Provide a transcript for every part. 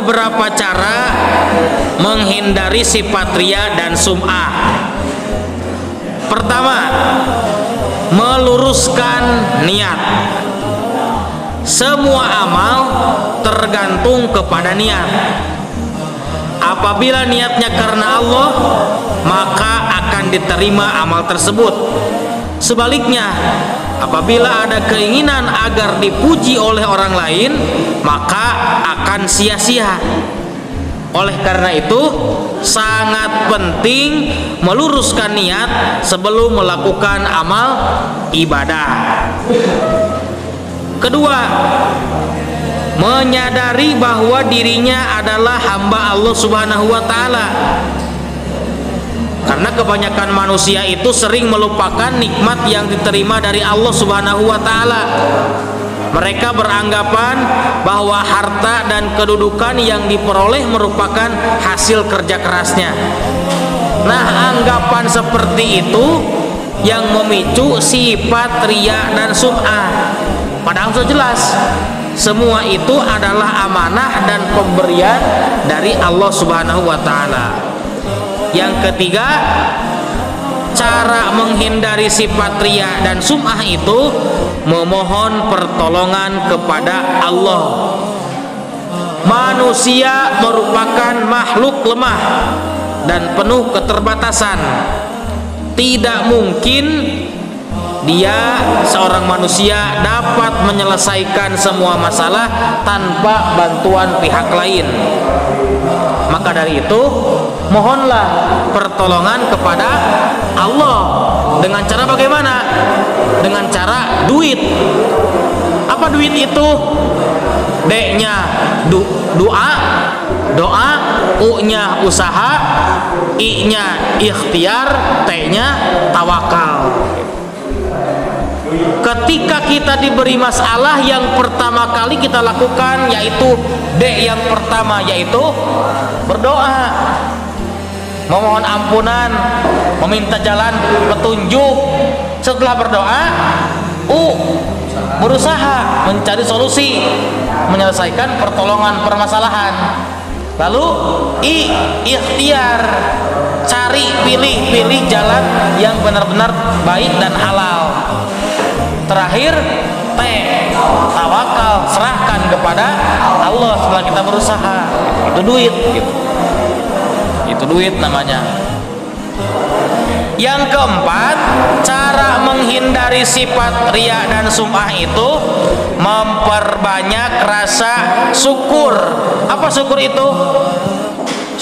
beberapa cara menghindari sifat riya dan sum'ah. Pertama, meluruskan niat. Semua amal tergantung kepada niat. Apabila niatnya karena Allah, maka akan diterima amal tersebut. Sebaliknya, apabila ada keinginan agar dipuji oleh orang lain, maka akan sia-sia. Oleh karena itu, sangat penting meluruskan niat sebelum melakukan amal ibadah. Kedua, menyadari bahwa dirinya adalah hamba Allah Subhanahu wa taala. Karena kebanyakan manusia itu sering melupakan nikmat yang diterima dari Allah Subhanahu wa taala. Mereka beranggapan bahwa harta dan kedudukan yang diperoleh merupakan hasil kerja kerasnya. Nah, anggapan seperti itu yang memicu sifat riya dan sum'ah. Padahal sudah jelas, semua itu adalah amanah dan pemberian dari Allah Subhanahu wa taala. Yang ketiga, cara menghindari sifat riya dan sum'ah itu memohon pertolongan kepada Allah. Manusia merupakan makhluk lemah dan penuh keterbatasan. Tidak mungkin dia, seorang manusia, dapat menyelesaikan semua masalah tanpa bantuan pihak lain. Maka dari itu, mohonlah pertolongan kepada Allah. Dengan cara bagaimana? Dengan cara duit. Apa duit itu? D-nya doa, U-nya usaha, I-nya ikhtiar, T-nya tawakal. Ketika kita diberi masalah, yang pertama kali kita lakukan yaitu D yang pertama, yaitu berdoa, memohon ampunan, meminta jalan petunjuk. Setelah berdoa, U, berusaha mencari solusi, menyelesaikan pertolongan permasalahan. Lalu I, ikhtiar, cari, pilih jalan yang benar-benar baik dan halal. Terakhir T, tawakal, serahkan kepada Allah setelah kita berusaha. Itu duit gitu. Itu duit namanya. Yang keempat, cara menghindari sifat riya dan sum'ah itu memperbanyak rasa syukur. Apa syukur itu?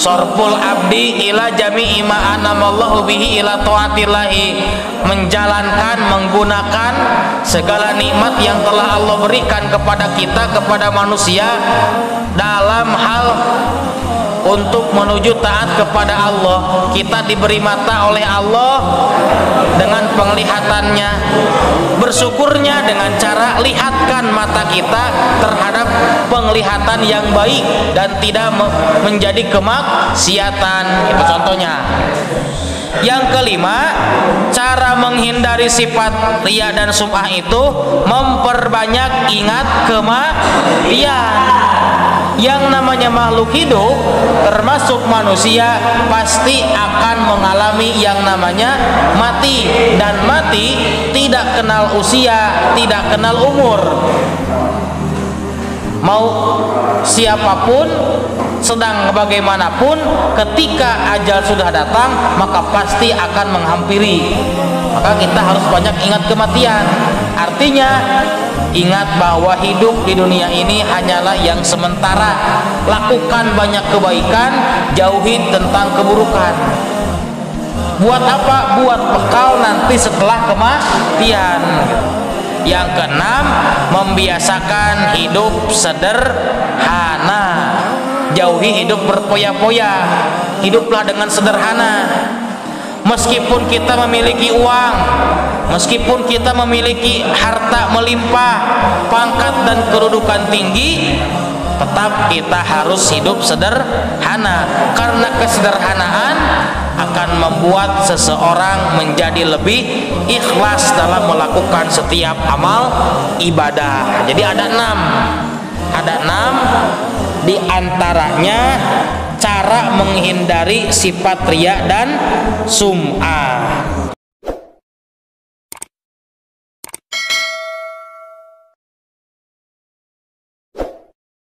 Sorful abdi ila jami'i ma anamallahu bihi ila taatillahi, menjalankan, menggunakan segala nikmat yang telah Allah berikan kepada kita, kepada manusia, dalam hal untuk menuju taat kepada Allah. Kita diberi mata oleh Allah dengan penglihatannya. Bersyukurnya dengan cara lihatkan mata kita terhadap penglihatan yang baik dan tidak menjadi kemaksiatan. Itu contohnya. Yang kelima, cara menghindari sifat riya dan sum'ah itu memperbanyak ingat kematian. Yang namanya makhluk hidup, termasuk manusia, pasti akan mengalami yang namanya mati. Dan mati tidak kenal usia, tidak kenal umur. Mau siapapun, sedang bagaimanapun, ketika ajal sudah datang, maka pasti akan menghampiri. Maka kita harus banyak ingat kematian. Artinya, ingat bahwa hidup di dunia ini hanyalah yang sementara. Lakukan banyak kebaikan, jauhi tentang keburukan. Buat apa? Buat bekal nanti setelah kematian. Yang keenam, membiasakan hidup sederhana. Jauhi hidup berpoya-poya. Hiduplah dengan sederhana. Meskipun kita memiliki uang, meskipun kita memiliki harta melimpah, pangkat dan kedudukan tinggi, tetap kita harus hidup sederhana. Karena kesederhanaan akan membuat seseorang menjadi lebih ikhlas dalam melakukan setiap amal ibadah. Jadi ada enam. Di di antaranya cara menghindari sifat riya dan sum'ah.